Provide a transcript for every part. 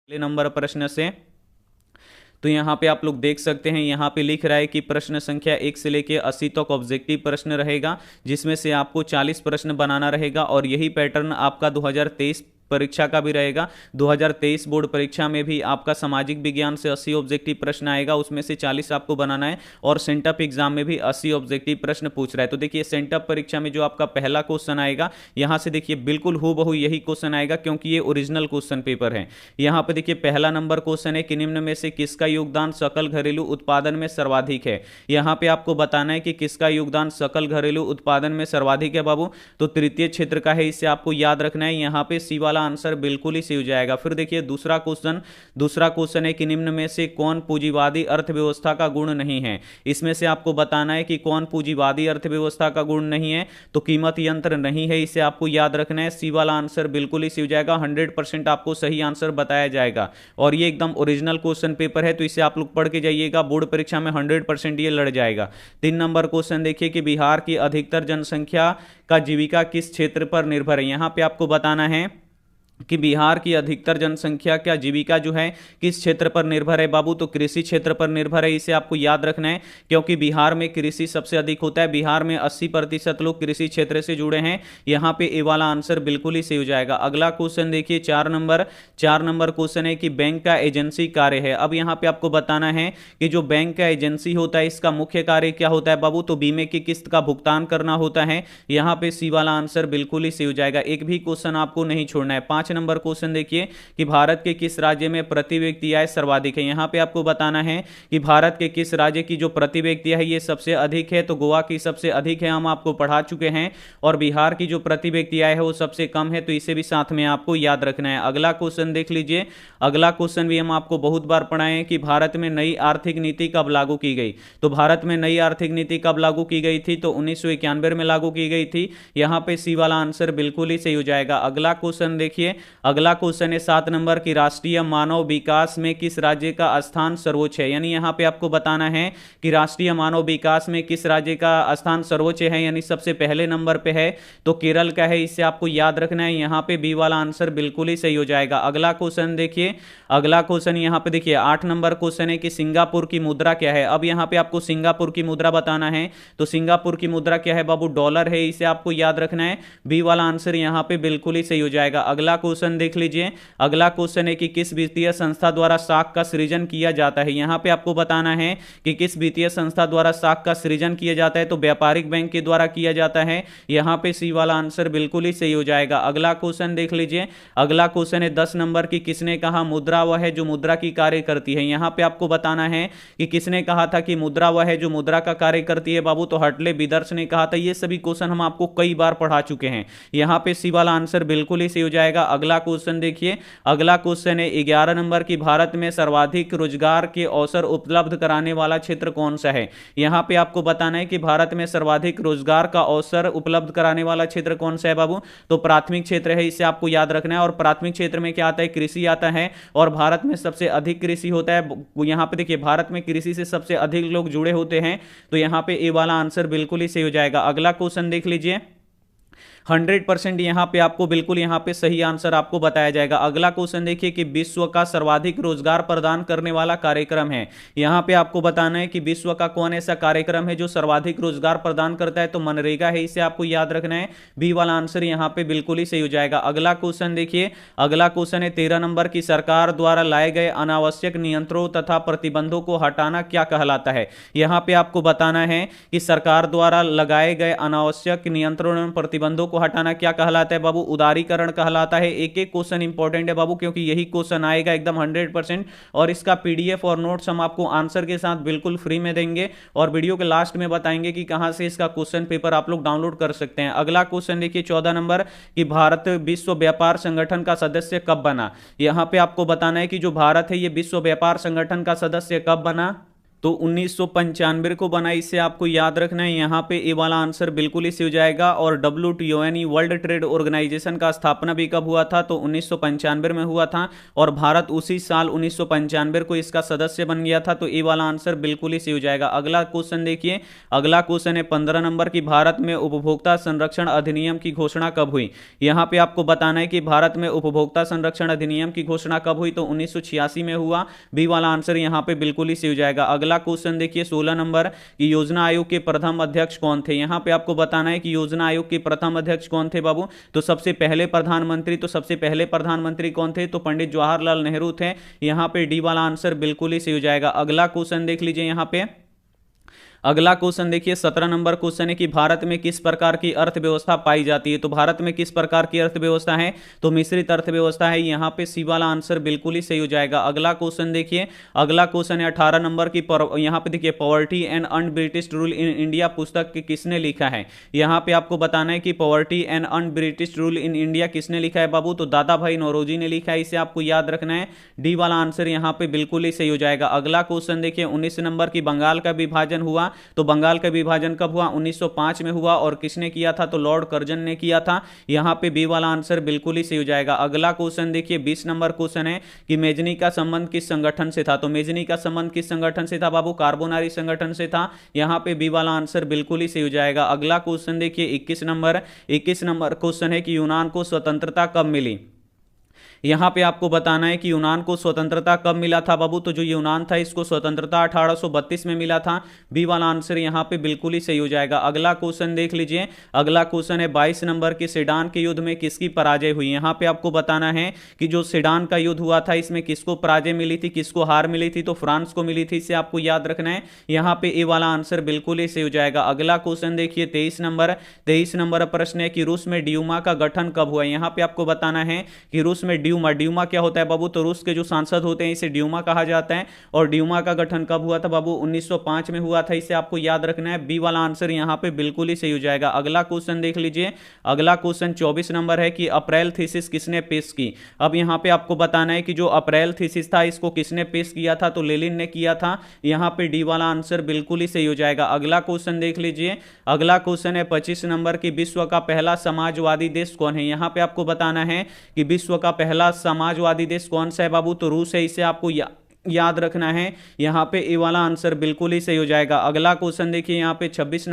पहले नंबर प्रश्न से। तो यहाँ पे आप लोग देख सकते हैं, यहाँ पे लिख रहा है कि प्रश्न संख्या 1 से लेके 80 तक ऑब्जेक्टिव प्रश्न रहेगा, जिसमें से आपको 40 प्रश्न बनाना रहेगा। और यही पैटर्न आपका 2023 परीक्षा का भी रहेगा। 2023 बोर्ड परीक्षा में भी आपका सामाजिक विज्ञान से 80 ऑब्जेक्टिव प्रश्न आएगा, उसमें से 40 आपको बनाना है। और सेंटअप एग्जाम में भी 80 ऑब्जेक्टिव प्रश्न पूछ रहा है। तो देखिए सेंटअप परीक्षा में जो आपका पहला क्वेश्चन आएगा, यहाँ से देखिए बिल्कुल हूबहू यही क्वेश्चन आएगा, क्योंकि ये ओरिजिनल क्वेश्चन पेपर है। यहाँ पर देखिए पहला नंबर क्वेश्चन है कि निम्न में से किसका योगदान सकल घरेलू उत्पादन में सर्वाधिक है। यहाँ पे आपको बताना है कि किसका योगदान सकल घरेलू उत्पादन में सर्वाधिक है बाबू, तो तृतीय क्षेत्र का है, इसे आपको याद रखना है। यहाँ पे सी वाला आंसर बिल्कुल ही सही हो जाएगा। फिर देखिए दूसरा क्वेश्चन है कि निम्न में से कौन पूंजीवादी अर्थव्यवस्था का गुण नहीं है। इसमें से आपको बताना है कि कौन पूंजीवादी अर्थव्यवस्था का गुण नहीं है, तो कीमत यंत्र नहीं है, इसे आपको याद रखना है। सी वाला आंसर बिल्कुल ही सही हो जाएगा। 100% आपको सही आंसर बताया जाएगा। और ये एकदम ओरिजिनल क्वेश्चन पेपर है, तो इसे आप लोग पढ़ के जाइएगा, बोर्ड परीक्षा में 100% ये लड़ जाएगा। 3 नंबर क्वेश्चन देखिए कि बिहार की अधिकतर जनसंख्या का जीविका किस क्षेत्र पर निर्भर है। यहां पे आपको बताना है कि बिहार की अधिकतर जनसंख्या क्या जीविका जो है किस क्षेत्र पर निर्भर है बाबू, तो कृषि क्षेत्र पर निर्भर है, इसे आपको याद रखना है, क्योंकि बिहार में कृषि सबसे अधिक होता है। बिहार में 80% लोग कृषि क्षेत्र से जुड़े हैं। यहाँ पे ए वाला आंसर बिल्कुल ही सही हो जाएगा। अगला क्वेश्चन देखिए 4 नंबर क्वेश्चन है कि बैंक का एजेंसी कार्य है। अब यहाँ पे आपको बताना है कि जो बैंक का एजेंसी होता है, इसका मुख्य कार्य क्या होता है बाबू, तो बीमे की किस्त का भुगतान करना होता है। यहाँ पे सी वाला आंसर बिल्कुल ही सही हो जाएगा। एक भी क्वेश्चन आपको नहीं छोड़ना है। 5 नंबर क्वेश्चन देखिए कि भारत के किस राज्य में प्रति व्यक्ति आय सर्वाधिक है। यहां पे आपको बताना है कि भारत के किस राज्य की जो प्रति व्यक्ति है ये सबसे अधिक है, तो गोवा की सबसे अधिक है, हम आपको पढ़ा चुके हैं। और बिहार की जो प्रति व्यक्ति आय है वो सबसे कम है, तो इसे भी साथ में आपको याद रखना है। अगला क्वेश्चन देख लीजिए। अगला क्वेश्चन भी हम आपको बहुत बार पढ़ाए हैं कि भारत में नई आर्थिक नीति कब लागू की गई। तो भारत में नई आर्थिक नीति कब लागू की गई थी, तो 1991 में लागू की गई थी। यहां पे सी वाला आंसर बिल्कुल ही सही हो जाएगा। अगला क्वेश्चन देखिए, अगला क्वेश्चन है 7 नंबर की राष्ट्रीय मानव विकास में किस राज्य का स्थान सर्वोच्च है। यानी यहां पे आपको बताना है कि राष्ट्रीय मानव विकास में किस राज्य का स्थान सर्वोच्च है, यानी सबसे पहले नंबर पे है, तो केरल का है, इसे आपको याद रखना है। यहां पे बी वाला आंसर बिल्कुल ही सही हो जाएगा। अगला क्वेश्चन देखिए, अगला क्वेश्चन यहां पे देखिए 8 नंबर क्वेश्चन है कि सिंगापुर की मुद्रा क्या है। अब यहां पे आपको सिंगापुर की मुद्रा बताना है, तो सिंगापुर की मुद्रा क्या है बाबू, डॉलर है, इसे आपको याद रखना है। बी वाला आंसर यहां पे बिल्कुल ही सही हो जाएगा। अगला क्वेश्चन देख लीजिए। अगला क्वेश्चन है कि किस वित्तीय संस्था द्वारा साख का सृजन किया जाता है। यहां पे आपको बताना है कि किस वित्तीय संस्था द्वारा साख का सृजन किया जाता है, तो व्यापारिक बैंक के द्वारा किया जाता है। यहां पे सी वाला आंसर बिल्कुल ही सही हो जाएगा। अगला क्वेश्चन देख लीजिए। अगला क्वेश्चन है 10 नंबर की किसने कहा मुद्रा वह है जो मुद्रा की कार्य करती है। यहां पे आपको बताना है कि किसने कहा था कि मुद्रा वह है जो मुद्रा का कार्य करती है बाबू, तो हटले विदर्श ने कहा था। ये सभी क्वेश्चन हम आपको कई बार पढ़ा चुके हैं। यहां पे सी वाला आंसर बिल्कुल ही सही हो जाएगा। अगला क्वेश्चन देखिए, अगला क्वेश्चन है 11 नंबर की भारत में सर्वाधिक रोजगार के अवसर उपलब्ध कराने वाला क्षेत्र कौन सा है। यहां पे आपको बताना है कि भारत में सर्वाधिक रोजगार का अवसर उपलब्ध कराने वाला क्षेत्र कौन सा है बाबू, तो प्राथमिक क्षेत्र है, इसे आपको याद रखना है। और प्राथमिक क्षेत्र में क्या आता है, कृषि आता है, और भारत में सबसे अधिक कृषि होता है। यहां पे देखिए भारत में कृषि से सबसे अधिक लोग जुड़े होते हैं, तो यहां पे ए वाला आंसर बिल्कुल ही सही हो जाएगा। अगला क्वेश्चन देख लीजिए। 100% यहां पे आपको बिल्कुल यहां पे सही आंसर आपको बताया जाएगा। अगला क्वेश्चन देखिए कि विश्व का सर्वाधिक रोजगार प्रदान करने वाला कार्यक्रम है। यहां पे आपको बताना है कि विश्व का कौन ऐसा कार्यक्रम है जो सर्वाधिक रोजगार प्रदान करता है, तो मनरेगा है, इसे आपको याद रखना है। बी वाला आंसर यहां पे बिल्कुल ही सही हो जाएगा। अगला क्वेश्चन देखिए, अगला क्वेश्चन है 13 नंबर की सरकार द्वारा लाए गए अनावश्यक नियंत्रणों तथा प्रतिबंधों को हटाना क्या कहलाता है। यहां पे आपको बताना है कि सरकार द्वारा लगाए गए अनावश्यक नियंत्रणों और प्रतिबंधों को हटाना क्या कहलाता है बाबू, उदारीकरण कहलाता है। एक एक क्वेश्चन इंपॉर्टेंट है बाबू, क्योंकि यही क्वेश्चन आएगा एकदम 100%, और इसका पीडीएफ और नोट्स हम आपको आंसर के साथ बिल्कुल फ्री में देंगे, और वीडियो के लास्ट में बताएंगे कि कहां से इसका क्वेश्चन पेपर आप लोग डाउनलोड कर सकते हैं। अगला क्वेश्चन देखिए 14 नंबर कि भारत विश्व व्यापार संगठन का सदस्य कब बना। यहां पे आपको बताना है कि जो भारत है ये विश्व व्यापार संगठन का सदस्य कब बना, तो 1995 को बना, इसे आपको याद रखना है। यहाँ पे ए वाला आंसर बिल्कुल ही सही हो जाएगा। और WTO यानी वर्ल्ड ट्रेड ऑर्गेनाइजेशन का स्थापना भी कब हुआ था, तो 1995 में हुआ था, और भारत उसी साल 1995 को इसका सदस्य बन गया था। तो ए वाला आंसर बिल्कुल ही सही हो जाएगा। अगला क्वेश्चन देखिए, अगला क्वेश्चन है 15 नंबर की, भारत में उपभोक्ता संरक्षण अधिनियम की घोषणा कब हुई। यहाँ पे आपको बताना है कि भारत में उपभोक्ता संरक्षण अधिनियम की घोषणा कब हुई, तो 1986 में हुआ। बी वाला आंसर यहाँ पे बिल्कुल ही सही हो जाएगा। अगला क्वेश्चन देखिए 16 नंबर की, योजना आयोग के प्रथम अध्यक्ष कौन थे। यहां पे आपको बताना है कि योजना आयोग के प्रथम अध्यक्ष कौन थे बाबू, तो सबसे पहले प्रधानमंत्री, तो सबसे पहले प्रधानमंत्री कौन थे, तो पंडित जवाहरलाल नेहरू थे। यहां पे डी वाला आंसर बिल्कुल ही सही हो जाएगा। अगला क्वेश्चन देख लीजिए यहां पे, अगला क्वेश्चन देखिए 17 नंबर क्वेश्चन है कि भारत में किस प्रकार की अर्थव्यवस्था पाई जाती है। तो भारत में किस प्रकार की अर्थव्यवस्था है, तो मिश्रित अर्थव्यवस्था है। यहाँ पे सी वाला आंसर बिल्कुल ही सही हो जाएगा। अगला क्वेश्चन देखिए, अगला क्वेश्चन है 18 नंबर की, यहाँ पे देखिए poverty and un British rule in India पुस्तक किसने लिखा है। यहाँ पे आपको बताना है कि poverty and un British rule in India किसने लिखा है बाबू, तो दादा भाई नौरोजी ने लिखा है। इसे आपको याद रखना है। डी वाला आंसर यहाँ पे बिल्कुल ही सही हो जाएगा। अगला क्वेश्चन देखिए 19 नंबर की, बंगाल का विभाजन हुआ, तो बंगाल का विभाजन कब हुआ, 1905 में हुआ, और किसने किया था, तो लॉर्ड कर्जन ने किया था। यहां पे बी वाला आंसर बिल्कुल ही सही हो जाएगा। अगला क्वेश्चन देखिए 20 नंबर क्वेश्चन है कि मेजनी का संबंध किस संगठन से था। तो मेजनी का संबंध किस संगठन से था बाबू, कार्बोनारी संगठन से था। यहां पे बी वाला आंसर बिल्कुल ही सही हो जाएगा। अगला क्वेश्चन देखिए 21 नंबर क्वेश्चन है कि यूनान को स्वतंत्रता कब मिली। यहां पे आपको बताना है कि यूनान को स्वतंत्रता कब मिला था बाबू, तो जो यूनान था इसको स्वतंत्रता 1832 में मिला था। बी वाला आंसर यहां पे बिल्कुल ही सही हो जाएगा। अगला क्वेश्चन देख लीजिए, अगला क्वेश्चन है 22 नंबर की, सेडान के युद्ध में किसकी पराजय हुई। यहां पे आपको बताना है कि जो सेडान का युद्ध हुआ था इसमें किसको पराजय मिली थी, किसको हार मिली थी, तो फ्रांस को मिली थी। इसे आपको याद रखना है। यहां पे ए वाला आंसर बिल्कुल ही सही हो जाएगा। अगला क्वेश्चन देखिए 23 नंबर प्रश्न है कि रूस में ड्यूमा का गठन कब हुआ। यहां पे आपको बताना है कि रूस में ड्यूमा क्या होता है बाबू, तो रूस के जो सांसद होते हैं इसे ड्यूमा कहा जाता है। और ड्यूमा का गठन कब हुआ था बाबू, 1905 में हुआ था। इसे आपको याद रखना है। बी वाला आंसर यहां पे बिल्कुल ही सही हो जाएगा। अगला क्वेश्चन देख लीजिए, अगला क्वेश्चन 24 नंबर है कि अप्रैल थीसिस किसने पेश की। अब यहां पे आपको बताना है कि जो अप्रैल थीसिस था इसको किसने पेश किया था, तो लेनिन ने किया था। यहां पे डी वाला आंसर बिल्कुल ही सही हो जाएगा। अगला क्वेश्चन देख लीजिए, अगला क्वेश्चन है 25 नंबर की, विश्व का पहला समाजवादी देश कौन है। यहां पे आपको बताना है कि विश्व का पहला समाजवादी देश कौन सा है बाबू, तो रूस है। इसे आपको याद रखना है। यहां पे ए वाला आंसर बिल्कुल ही सही हो जाएगा। अगला क्वेश्चन देखिए यहां पे 26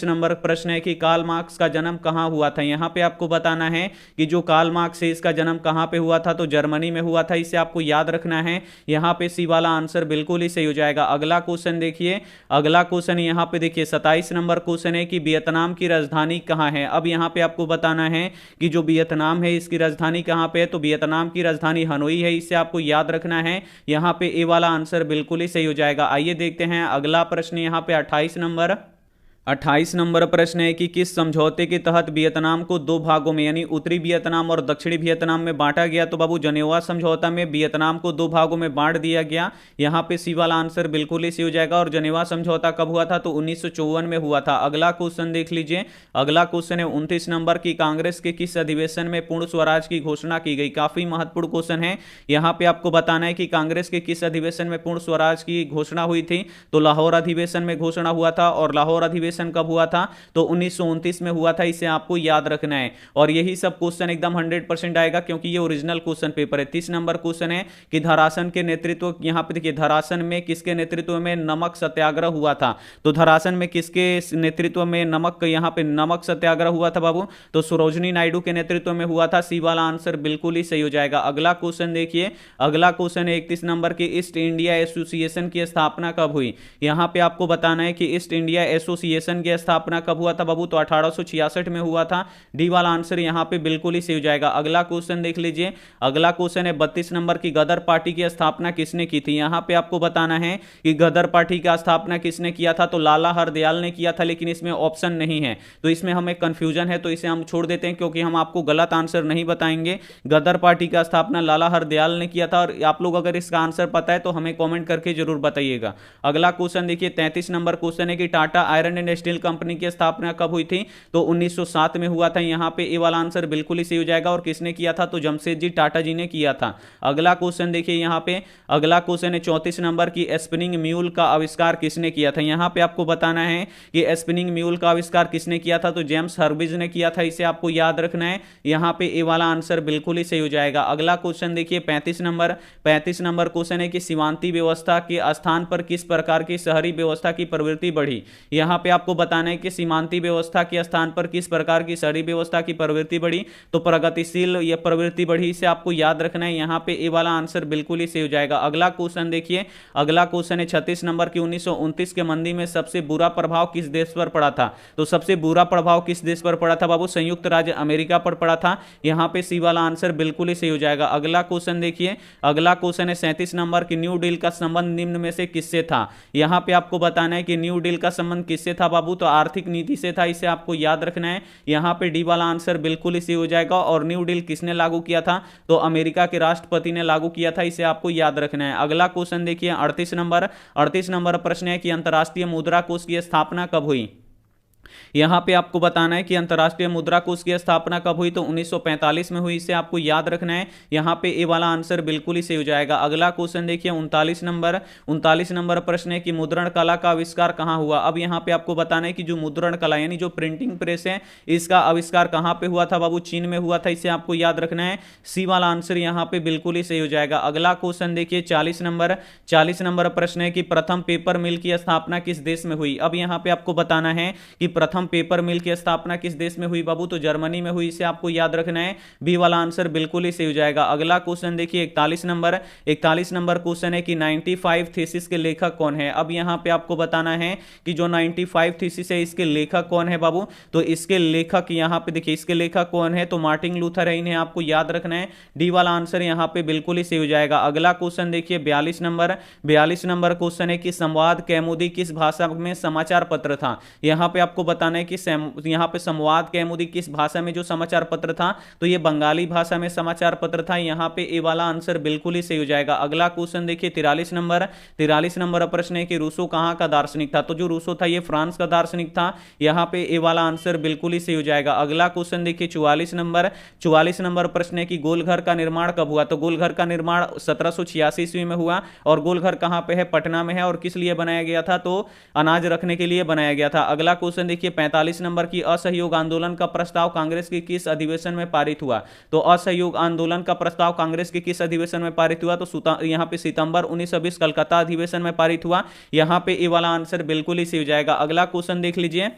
नंबर प्रश्न है कि कार्ल मार्क्स का जन्म कहां हुआ था। यहां पे आपको बताना है कि जो कार्ल मार्क्स है इसका जन्म कहां पे हुआ था, तो जर्मनी में हुआ था। इसे आपको याद रखना है। यहां पे सी वाला आंसर बिल्कुल ही सही हो जाएगा। अगला क्वेश्चन देखिए, अगला क्वेश्चन यहां पे देखिए 27 नंबर क्वेश्चन है कि वियतनाम की राजधानी कहां है। अब यहां पे आपको बताना है कि जो वियतनाम है इसकी राजधानी कहां पे है, तो वियतनाम की राजधानी हनोई है। इसे आपको याद रखना है। यहां पे ए वाला आंसर बिल्कुल ही सही हो जाएगा। आइए देखते हैं अगला प्रश्न यहां पे 28 नंबर प्रश्न है कि किस समझौते के तहत वियतनाम को दो भागों में यानी उत्तरी वियतनाम और दक्षिणी वियतनाम में बांटा गया। तो बाबू जनेवा समझौता में वियतनाम को दो भागों में बांट दिया गया। यहां पे सी वाला आंसर बिल्कुल ही सही हो जाएगा। और जनेवा समझौता कब हुआ था, तो 1954 में हुआ था। अगला क्वेश्चन देख लीजिए, अगला क्वेश्चन है 29 नंबर की, कांग्रेस के किस अधिवेशन में पूर्ण स्वराज की घोषणा की गई। काफी महत्वपूर्ण क्वेश्चन है। यहां पे आपको बताना है कि कांग्रेस के किस अधिवेशन में पूर्ण स्वराज की घोषणा हुई थी, तो लाहौर अधिवेशन में घोषणा हुआ था। और लाहौर अधिवेशन कब हुआ था, तो 1929 में हुआ था। इसे आपको याद रखना है। और यही सब क्वेश्चन एकदम 100% आएगा क्योंकि ये ओरिजिनल क्वेश्चन पेपर है। 30 नंबर क्वेश्चन है कि धरासन के नेतृत्व, यहां पे देखिए धरासन में किसके नेतृत्व में नमक सत्याग्रह हुआ था। तो धरासन में किसके नेतृत्व में यहां पे नमक सत्याग्रह हुआ था बाबू, तो सरोजनी नायडू के नेतृत्व में हुआ था। सी वाला आंसर बिल्कुल ही सही हो जाएगा। अगला क्वेश्चन देखिए, अगला क्वेश्चन है 31 नंबर की, ईस्ट इंडिया एसोसिएशन की स्थापना कब हुई। यहां पे आपको बताना है कि ईस्ट इंडिया एसोसिएशन की स्थापना कब हुआ था बाबू, तो 1866 में हुआ था। डी वाला आंसर यहां पे बिल्कुल ही सही हो जाएगा। अगला क्वेश्चन देख लीजिए, अगला क्वेश्चन है 32 नंबर की, गदर पार्टी की स्थापना किसने की थी। यहां पे आपको बताना है कि गदर पार्टी की स्थापना किसने किया था, तो लाला हरदयाल ने किया था। लेकिन इसमें ऑप्शन नहीं है तो इसमें हमें कंफ्यूजन है, तो इसे हम छोड़ देते हैं क्योंकि हम आपको गलत आंसर नहीं बताएंगे। गदर पार्टी का स्थापना लाला हरदयाल ने किया था। और आप लोग अगर इसका आंसर पता है तो हमें कमेंट करके जरूर बताइएगा। अगला क्वेश्चन देखिए 33 नंबर क्वेश्चन है कि Tata iron and steel company की स्थापना कब हुई थी? तो 1907 में हुआ था। यहाँ पे ए वाला आंसर बिल्कुल ही सही हो जाएगा। और किसने किया था? तो जमशेदजी टाटा जी ने किया था। अगला क्वेश्चन देखिए यहाँ पे, अगला क्वेश्चन है 34 नंबर की, स्पिनिंग म्यूल का आविष्कार किसने किया था? यहाँ पे आपको बताना है कि स्पिनिंग म्यूल का आविष्कार किसने किया था? तो जेम्स हर्बिज ने किया था। इसे आपको याद रखना है। यहाँ पे ए वाला आंसर बिल्कुल ही सही हो जाएगा। अगला क्वेश्चन देखिए 35 नंबर क्वेश्चन है कि सीमांती व्यवस्था के स्थान पर किस प्रकार की शहरी व्यवस्था की प्रवृत्ति बढ़ी? यहाँ पे आपको बताना है कि सीमांती व्यवस्था के स्थान पर किस प्रकार की शहरी व्यवस्था की प्रवृत्ति बढ़ी? तो प्रगतिशील यह प्रवृत्ति बढ़ी। इसे आपको याद रखना है। यहाँ पे ए वाला आंसर बिल्कुल ही सही हो जाएगा। अगला क्वेश्चन देखिए, अगला क्वेश्चन है 36 नंबर की, 1929 के मंदी में सबसे बुरा प्रभाव किस देश पर पड़ा था? तो सबसे बुरा प्रभाव किस देश पर पड़ा था बाबू? संयुक्त राज्य अमेरिका पर पड़ा था। यहाँ पे सी वाला आंसर बिल्कुल ही सही हो जाएगा। अगला क्वेश्चन देखिए, अगला क्वेश्चन है 37 नंबर की, न्यू डील का संबंध निम्न में से किससे था? यहाँ पे आपको बताना है कि न्यू डील का संबंध किससे था बाबू? तो आर्थिक नीति से था। इसे आपको याद रखना है। यहाँ पे डी वाला आंसर बिल्कुल ही सही हो जाएगा। और न्यू डील किसने लागू किया था? तो अमेरिका के राष्ट्रपति ने लागू किया था। इसे आपको याद रखना है। अगला क्वेश्चन देखिए 38 नंबर प्रश्न है कि अंतरराष्ट्रीय मुद्रा कोष की स्थापना कब हुई? यहां पे आपको बताना है कि अंतरराष्ट्रीय मुद्रा कोष की स्थापना कब हुई? तो 1945 में हुई। इसे आपको याद रखना है। यहां पे ए वाला आंसर बिल्कुल ही सही हो जाएगा। अगला क्वेश्चन देखिए 39 नंबर प्रश्न है कि मुद्रण कला का आविष्कार कहां हुआ? अब यहां पे आपको बताना है कि जो मुद्रण कला यानी जो प्रिंटिंग प्रेस है, इसका आविष्कार कहां पे हुआ था बाबू? चीन में हुआ था। इसे आपको याद रखना है। सी वाला आंसर यहां पे बिल्कुल ही सही हो जाएगा। अगला क्वेश्चन देखिए 40 नंबर प्रश्न है कि प्रथम पेपर मिल की स्थापना किस देश में हुई? अब यहां पे आपको बताना है कि प्रथम पेपर मिल की स्थापना किस देश में हुई बाबू? तो जर्मनी में हुई। इसे आपको याद रखना है। बी वाला आंसर बिल्कुल ही सही हो जाएगा। अगला क्वेश्चन देखिए 41 नंबर क्वेश्चन है कि 95 थीसिस के लेखक कौन है? अब यहां पे आपको बताना है कि जो 95 थीसिस है, इसके लेखक कौन है बाबू? तो इसके लेखक यहां पे देखिए, इसके लेखक कौन है? तो मार्टिन लूथर है। इन्हें आपको याद रखना है। डी वाला आंसर यहां पे बिल्कुल ही सही हो जाएगा। अगला क्वेश्चन देखिए 42 नंबर क्वेश्चन है कि संवाद कौमुदी किस भाषा में समाचार पत्र था? यहां पे आपको बताना है कि यहां पे संवाद कौमुदी किस भाषा में जो समाचार पत्र था? तो ये बंगाली भाषा में समाचार पत्र था। यहां पे ए वाला आंसर बिल्कुल ही सही हो जाएगा। अगला क्वेश्चन देखिए 43 नंबर प्रश्न है कि रूसो कहां का दार्शनिक था? तो जो रूसो था ये फ्रांस का दार्शनिक था। यहां पे ए वाला आंसर बिल्कुल ही सही हो जाएगा। अगला क्वेश्चन देखिए 44 नंबर प्रश्न है कि गोलघर का निर्माण कब हुआ? तो गोलघर का निर्माण 1786 ईस्वी में हुआ। और गोलघर कहां पे है? पटना में है। और किस लिए बनाया गया था? तो अनाज रखने के लिए बनाया गया था। अगला क्वेश्चन देखिए 45 नंबर की, असहयोग आंदोलन का प्रस्ताव कांग्रेस के किस अधिवेशन में पारित हुआ? तो असहयोग आंदोलन का प्रस्ताव कांग्रेस के किस अधिवेशन में पारित हुआ? तो यहां पे सितंबर 1920 कलकत्ता अधिवेशन में पारित हुआ। यहां पे ए वाला आंसर बिल्कुल ही सही हो जाएगा। अगला क्वेश्चन देख लीजिए,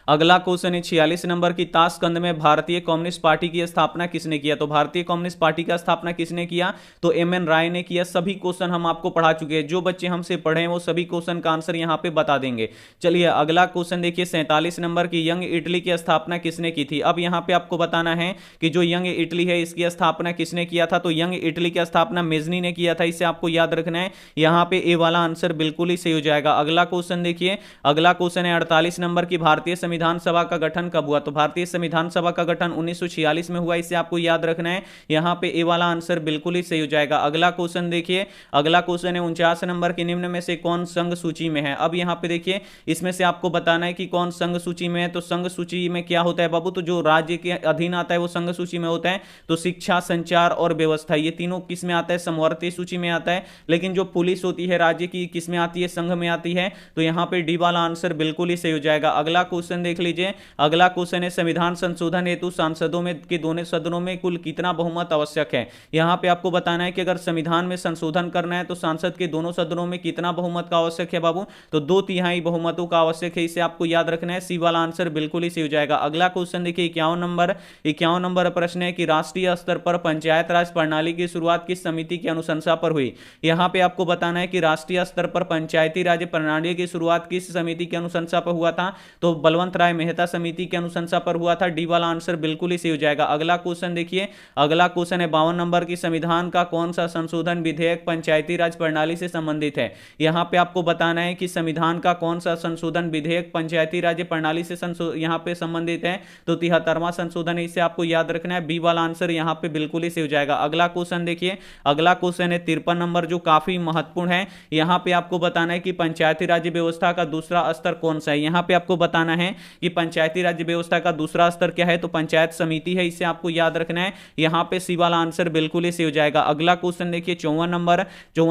अगला क्वेश्चन है 46 नंबर की, ताशकंद में भारतीय कम्युनिस्ट पार्टी की स्थापना किसने किया? तो भारतीय कम्युनिस्ट पार्टी का स्थापना किसने किया? तो एम.एन. राय ने किया। सभी क्वेश्चन हम आपको पढ़ा चुके हैं। जो बच्चे हमसे पढ़े हैं वो सभी क्वेश्चन का आंसर यहां पे बता देंगे। चलिए अगला क्वेश्चन देखिए 47 नंबर की, यंग इटली की स्थापना किसने की थी? अब यहां पे आपको बताना है कि जो यंग इटली है इसकी स्थापना किसने किया था? तो यंग इटली की स्थापना मेजनी ने किया था। इसे आपको याद रखना है। यहां पे ए वाला आंसर बिल्कुल ही सही हो जाएगा। अगला क्वेश्चन देखिए, अगला क्वेश्चन है 48 नंबर की, भारतीय संविधान सभा का गठन कब हुआ? तो भारतीय संविधान सभा का गठन 1946 में हुआ। इसे आपको याद रखना है। यहां पे ए वाला आंसर बिल्कुल ही सही हो जाएगा। अगला क्वेश्चन देखिए, अगला क्वेश्चन है 49 नंबर की, निम्न में से कौन संघ सूची में है? अब यहां पे देखिए, इसमें से आपको बताना है कि कौन संघ सूची में है। तो संघ सूची में क्या होता है बाबू? तो जो राज्य के अधीन आता है वो संघ सूची में होता है। तो शिक्षा, संचार और व्यवस्था, ये तीनों किस में आता है? समवर्ती सूची में आता है। लेकिन जो पुलिस होती है राज्य की, किस में आती है? संघ में आती है। तो यहां पे डी वाला आंसर बिल्कुल ही सही हो जाएगा। अगला क्वेश्चन देख लीजिए, अगला क्वेश्चन है संविधान संशोधन हेतु सांसदों में के दोनों सदनों में कुल कितना बहुमत आवश्यक है? यहां पे आपको बताना है कि अगर संविधान में संशोधन करना है तो सांसद के दोनों सदनों में कितना बहुमत का आवश्यक है बाबू? तो 2/3 बहुमतों का आवश्यक है। इसे आपको याद रखना है। सी वाला आंसर बिल्कुल ही सही हो जाएगा। अगला क्वेश्चन देखिए 51 नंबर प्रश्न है कि राष्ट्रीय स्तर पर पंचायत राज प्रणाली की शुरुआत किस समिति की अनुशंसा पर हुई? यहां पे आपको बताना है कि राष्ट्रीय स्तर पर पंचायती राज प्रणाली की शुरुआत किस समिति की अनुशंसा पर हुआ था? तो बलवंत राय मेहता समिति की अनुशंसा पर हुआ था। डी वाला आंसर बिल्कुल ही सही हो जाएगा। अगला क्वेश्चन देखिए, अगला क्वेश्चन है 52 नंबर की, संविधान का कौन सा संशोधन विधेयक पंचायती राज प्रणाली से संबंधित है। यहां पे आपको बताना है कि संविधान का कौन सा संशोधन विधेयक पंचायती राज प्रणाली से यहां पे संबंधित है, तो 73वां संशोधन है, इसे आपको याद रखना है। बी वाला आंसर यहां पे बिल्कुल ही सही हो जाएगा। अगला क्वेश्चन देखिए, अगला क्वेश्चन है 53 नंबर, जो काफी महत्वपूर्ण है। यहां पे आपको बताना है कि पंचायती राज व्यवस्था का दूसरा स्तर कौन सा है। यहां पे आपको बताना है कि पंचायती राज व्यवस्था का दूसरा स्तर क्या है, तो पंचायत समिति है, इसे आपको याद रखना है। यहां पे सी वाला आंसर बिल्कुल ही सही हो जाएगा। अगला क्वेश्चन देखिए 54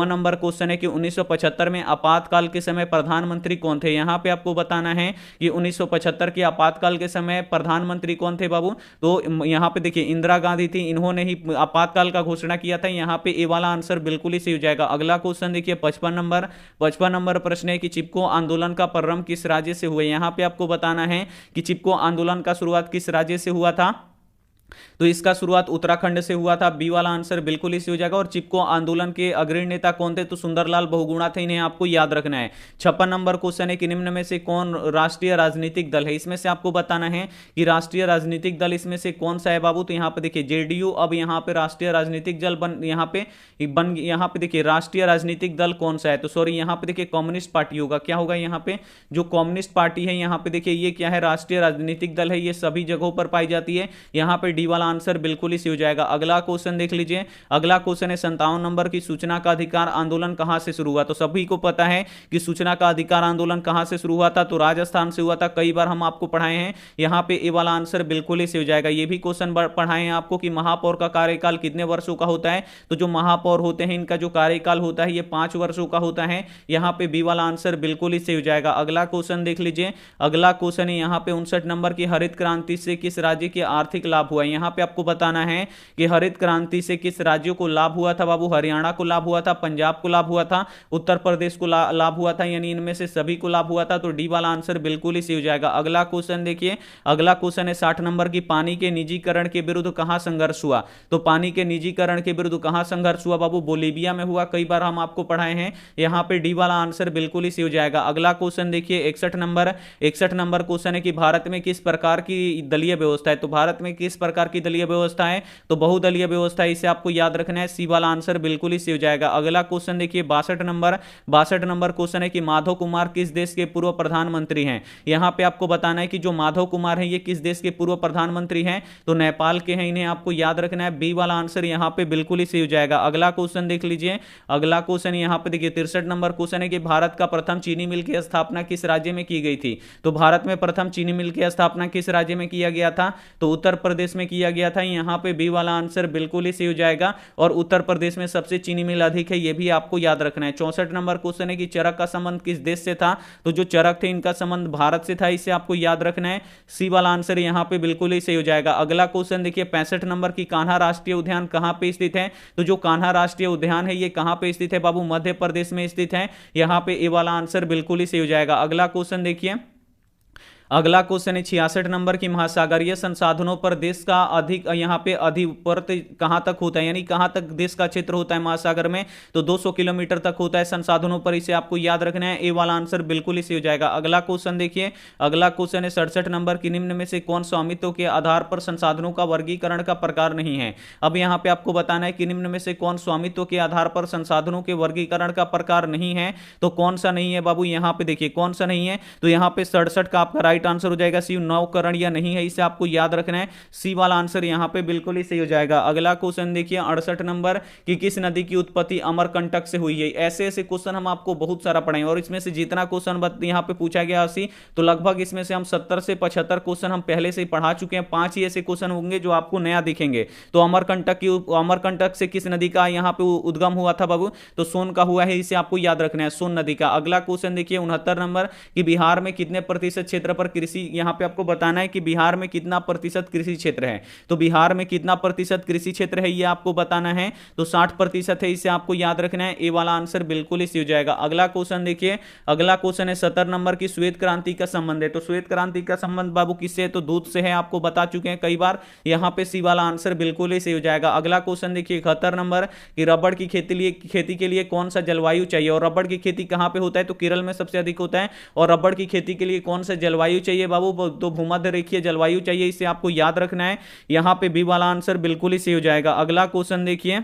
नंबर क्वेश्चन है कि 1975 में आपातकाल के समय प्रधानमंत्री कौन थे। यहां पे आपको बताना है कि 1975 के आपातकाल के समय प्रधानमंत्री कौन थे बाबू, तो यहां पे देखिए इंदिरा गांधी थी, इन्होंने ही आपातकाल का घोषणा किया था। यहां पे ए वाला आंसर बिल्कुल ही सही हो जाएगा। अगला क्वेश्चन देखिए 55 नंबर प्रश्न है कि चिपको आंदोलन का प्रारंभ किस राज्य से हुआ। यहां पे आपको बताना है कि चिपको आंदोलन का शुरुआत किस राज्य से हुआ था, तो इसका शुरुआत उत्तराखंड से हुआ था। बी वाला आंसर बिल्कुल ही सही हो जाएगा। और चिपको आंदोलन के अग्रणी नेता कौन थे, तो सुंदरलाल बहुगुणा थे, इन्हें आपको याद रखना है। 56 नंबर क्वेश्चन है कि निम्न में से कौन राष्ट्रीय राजनीतिक दल है। इसमें से आपको बताना है कि राष्ट्रीय राजनीतिक दल इसमें से कौन सा है बाबू, तो यहां पर देखिए जेडीयू, अब यहां पे राष्ट्रीय राजनीतिक दल यहां पे देखिए राष्ट्रीय राजनीतिक दल कौन सा है, तो सॉरी यहां पे देखिए कम्युनिस्ट पार्टी होगा। क्या होगा यहां पे, जो कम्युनिस्ट पार्टी है, यहां पे देखिए ये क्या है, राष्ट्रीय राजनीतिक दल है, ये सभी जगहों पर पाई जाती है। यहां पे डी वाला आंसर बिल्कुल ही सही हो जाएगा। अगला क्वेश्चन देख लीजिए, अगला क्वेश्चन है 57 नंबर की, सूचना का अधिकार आंदोलन कहां से शुरू हुआ। तो सभी को पता है कि सूचना का अधिकार आंदोलन कहां से शुरू हुआ था, तो राजस्थान से हुआ था। कई बार हम आपको पढ़ाए हैं, यहां पे ए वाला आंसर बिल्कुल ही सही हो जाएगा। ये भी क्वेश्चन पढ़ाए हैं आपको कि महापौर का कार्यकाल कितने वर्षों का होता है, तो जो महापौर होते हैं इनका जो कार्यकाल होता है ये 5 वर्षों का होता है। यहां पे बी वाला आंसर बिल्कुल ही सही हो जाएगा। अगला क्वेश्चन देख लीजिए, अगला क्वेश्चन है यहां पे 59 नंबर की, हरित क्रांति से किस राज्य के आर्थिक लाभ हुआ। यहां पे आपको बताना है कि हरित क्रांति से किस राज्यों को लाभ हुआ था बाबू। हरियाणा को लाभ हुआ था, पंजाब को लाभ हुआ था, उत्तर प्रदेश को लाभ हुआ था, यानी इनमें से सभी को लाभ हुआ था। तो डी वाला आंसर बिल्कुल ही सही हो जाएगा। अगला क्वेश्चन देखिए, अगला क्वेश्चन है 60 नंबर की, पानी के निजीकरण के विरुद्ध कहां संघर्ष हुआ। तो पानी के निजीकरण के विरुद्ध कहां संघर्ष हुआ बाबू, बोलीविया में हुआ। कई बार हम आपको पढ़ाए हैं, यहां पे डी वाला आंसर बिल्कुल ही सही हो जाएगा। अगला क्वेश्चन देखिए 61 नंबर क्वेश्चन है कि भारत में किस प्रकार की दलीय व्यवस्था है। तो भारत में किस प्रकार की दलीय व्यवस्था है, तो बहुदलीय व्यवस्था, इसे आपको याद रखना है। सी वाला आंसर बिल्कुल ही सही हो जाएगा। अगला क्वेश्चन देखिए 62 नंबर क्वेश्चन है कि माधव कुमार किस देश के पूर्व प्रधानमंत्री हैं। यहां पे आपको बताना है कि जो माधव कुमार हैं ये किस देश के पूर्व प्रधानमंत्री हैं, तो नेपाल के हैं, इन्हें आपको याद रखना है। बी वाला आंसर यहां पे बिल्कुल ही सही हो जाएगा। अगला क्वेश्चन देख लीजिए, अगला क्वेश्चन यहां पे देखिए 63 नंबर क्वेश्चन है कि भारत का प्रथम चीनी मिल की स्थापना किस राज्य में की गई थी। तो भारत में प्रथम चीनी मिल की स्थापना किस राज्य में किया गया था, तो उत्तर प्रदेश में किया गया था। यहां पे बी वाला आंसर बिल्कुल ही सही हो जाएगा। और उत्तर प्रदेश में सबसे चीनी मिल अधिक है, यह भी आपको याद रखना है। 64 नंबर क्वेश्चन है कि चरक का संबंध किस देश से था, तो जो चरक थे इनका संबंध भारत से था, इसे आपको याद रखना है। सी वाला आंसर यहां पे बिल्कुल ही सही हो जाएगा। अगला क्वेश्चन देखिए 65 नंबर की, कान्हा राष्ट्रीय उद्यान कहां पे स्थित है। तो जो कान्हा राष्ट्रीय उद्यान है ये कहां पे स्थित है बाबू, मध्य प्रदेश में स्थित है। यहां पे ए वाला आंसर बिल्कुल ही सही हो जाएगा। अगला क्वेश्चन देखिए, अगला क्वेश्चन है 66 नंबर की, महासागरीय संसाधनों पर देश का अधिक यहां पे अधिपत्य कहां तक होता है, यानी कहां तक देश का क्षेत्र होता है महासागर में, तो 200 किलोमीटर तक होता है संसाधनों पर, इसे आपको याद रखना है। ए वाला आंसर बिल्कुल ही सही हो जाएगा। अगला क्वेश्चन देखिए, अगला क्वेश्चन है 67 नंबर की, निम्न में से कौन स्वामित्व के आधार पर संसाधनों का वर्गीकरण का प्रकार नहीं है। अब यहां पे आपको बताना है कि निम्न में से कौन स्वामित्व के आधार पर संसाधनों के वर्गीकरण का प्रकार नहीं है, तो कौन सा नहीं है बाबू, यहां पे देखिए कौन सा नहीं है, तो यहां पे 67 का आपका राइट आंसर हो जाएगा सी, नवकरण या नहीं है, इसे आपको याद रखना है। सी वाला आंसर यहां पे बिल्कुल ही सही हो जाएगा। अगला क्वेश्चन देखिए 68 नंबर की, किस नदी की उत्पत्ति अमरकंटक से हुई है। ऐसे ऐसे क्वेश्चन हम आपको बहुत सारा पढ़ाएंगे और इसमें से जितना क्वेश्चन यहां पे पूछा गया 80, तो लगभग इसमें से हम 70 से 75 क्वेश्चन हम पहले से ही पढ़ा चुके हैं। 5 ही ऐसे क्वेश्चन होंगे जो आपको नया दिखेंगे। तो अमरकंटक से किस नदी का यहां पे उद्गम हुआ था बाबू, तो सोन का हुआ है, इसे आपको याद रखना है, सोन नदी का। अगला क्वेश्चन देखिए 69 नंबर की, बिहार में कितने प्रतिशत क्षेत्र पर कृषि, यहां पे आपको बताना है कि बिहार में कितना प्रतिशत कृषि क्षेत्र है। तो बिहार में कितना प्रतिशत कृषि क्षेत्र है ये आपको बताना है, तो 60% है, इसे आपको याद रखना है। ए वाला आंसर बिल्कुल ही सही हो जाएगा। अगला क्वेश्चन देखिए, अगला क्वेश्चन है 70 नंबर की, श्वेत क्रांति का संबंध है। तो श्वेत क्रांति का संबंध बाबू किससे है, तो दूध से है, आपको बता चुके हैं कई बार। यहां पे सी वाला आंसर बिल्कुल ही सही हो जाएगा। अगला क्वेश्चन देखिए 71 नंबर की, रबड़ की खेती के लिए कौन सा जलवायु चाहिए, और रबड़ की खेती कहां पे होता है, तो केरल में सबसे अधिक होता है। और रबड़ की खेती के लिए कौन सा जलवायु जलवायु चाहिए बाबू, तो भूमध्य रेखीय जलवायु चाहिए, इसे आपको याद रखना है। यहां पे बी वाला आंसर बिल्कुल ही सही हो जाएगा। अगला क्वेश्चन देखिए,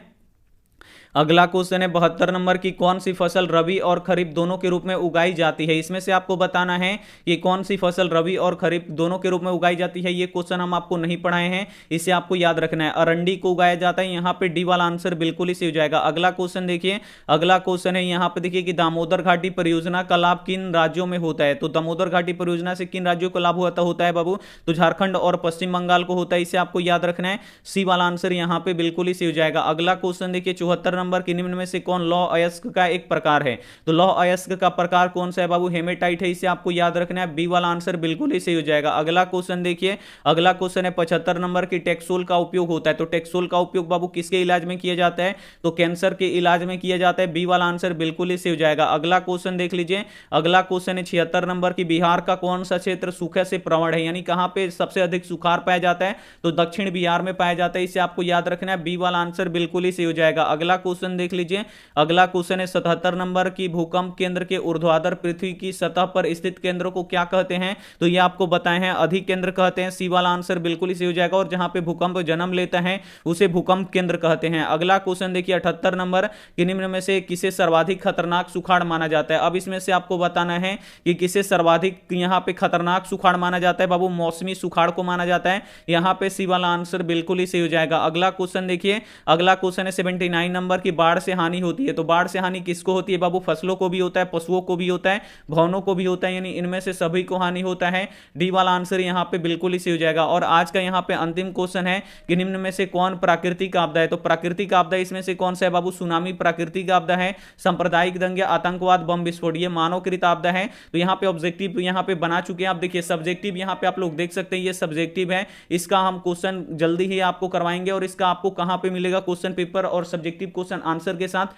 अगला क्वेश्चन है 72 नंबर की, कौन सी फसल रबी और खरीफ दोनों के रूप में उगाई जाती है। इसमें से आपको बताना है कि कौन सी फसल रबी और खरीफ दोनों के रूप में उगाई जाती है। ये क्वेश्चन हम आपको नहीं पढ़ाए हैं, इसे आपको याद रखना है। अरंडी को उगाया जाता है, यहां पे डी वाला आंसर बिल्कुल ही सही हो जाएगा। अगला क्वेश्चन देखिए, अगला क्वेश्चन है यहां पे देखिए कि दामोदर घाटी परियोजना का लाभ किन राज्यों में होता है। तो दामोदर घाटी परियोजना से किन राज्यों को लाभ होता है बाबू, तो झारखंड और पश्चिम बंगाल को होता है, इसे आपको याद रखना है। सी वाला आंसर यहां पे बिल्कुल ही सही हो जाएगा। अगला क्वेश्चन देखिए 74 नंबर की, निम्न में से कौन लौह अयस्क का एक प्रकार है। तो लौह अयस्क का प्रकार कौन सा है बाबू, हेमेटाइट है, इसे आपको याद रखना है। बी वाला आंसर बिल्कुल ही सही हो जाएगा। अगला क्वेश्चन देखिए, अगला क्वेश्चन है 75 नंबर की, टेक्सोल का उपयोग होता है। तो टेक्सोल का उपयोग बाबू किसके इलाज में किया जाता है, तो कैंसर के इलाज में किया जाता है। बी वाला आंसर बिल्कुल ही सही हो जाएगा। अगला क्वेश्चन देख लीजिए, अगला क्वेश्चन है 76 नंबर की, बिहार का कौन सा क्षेत्र सूखे से प्रवण है, यानी कहां पे सबसे अधिक सुखाड़ पाया जाता है, तो दक्षिण बिहार में पाया जाता है, इसे आपको याद रखना है। बी वाला आंसर बिल्कुल ही सही हो जाएगा। अगला क्वेश्चन देख लीजिए, अगला क्वेश्चन है 77 नंबर की, भूकंप केंद्र के ऊर्ध्वाधर पृथ्वी की सतह पर स्थित केंद्र को क्या कहते हैं, तो ये आपको बताए हैं अधिकेंद्र कहते हैं। सी वाला आंसर बिल्कुल ही सही हो जाएगा। और जहां पे भूकंप जन्म लेता है उसे भूकंप केंद्र कहते हैं। अगला क्वेश्चन देखिए 78 नंबर कि, निम्न में से किसे सर्वाधिक खतरनाक सुखाड़ माना जाता है। अब इसमें से आपको बताना है कि किसे सर्वाधिक यहां पे खतरनाक सुखाड़ माना जाता है बाबू, मौसमी सुखाड़ को माना जाता है। यहां पे सी वाला आंसर बिल्कुल ही सही हो जाएगा। अगला क्वेश्चन देखिए, अगला क्वेश्चन है 79 नंबर की, बाढ़ से हानि होती है। तो बाढ़ से हानि किसको होती है बाबू, फसलों को भी होता है, पशुओं को भी होता है, भवनों को भी होता है, यानी इनमें से सभी को हानि होता है। डी वाला आंसर यहां पे बिल्कुल ही सही हो जाएगा। और आज का यहां पे अंतिम क्वेश्चन है कि निम्न में से कौन प्राकृतिक आपदा है। तो प्राकृतिक आपदा इसमें से कौन सा है बाबू, सुनामी प्राकृतिक आपदा है, सांप्रदायिक दंगे, आतंकवाद, बम विस्फोट ये मानवकृत आपदा है। तो यहां पे ऑब्जेक्टिव यहां पे बना चुके हैं आप देखिए, सब्जेक्टिव यहां पे आप लोग देख सकते हैं, ये सब्जेक्टिव है, इसका हम क्वेश्चन जल्दी ही आपको करवाएंगे। और इसका आपको कहां पे मिलेगा क्वेश्चन पेपर और सब्जेक्टिव क्वेश्चन आंसर के साथ,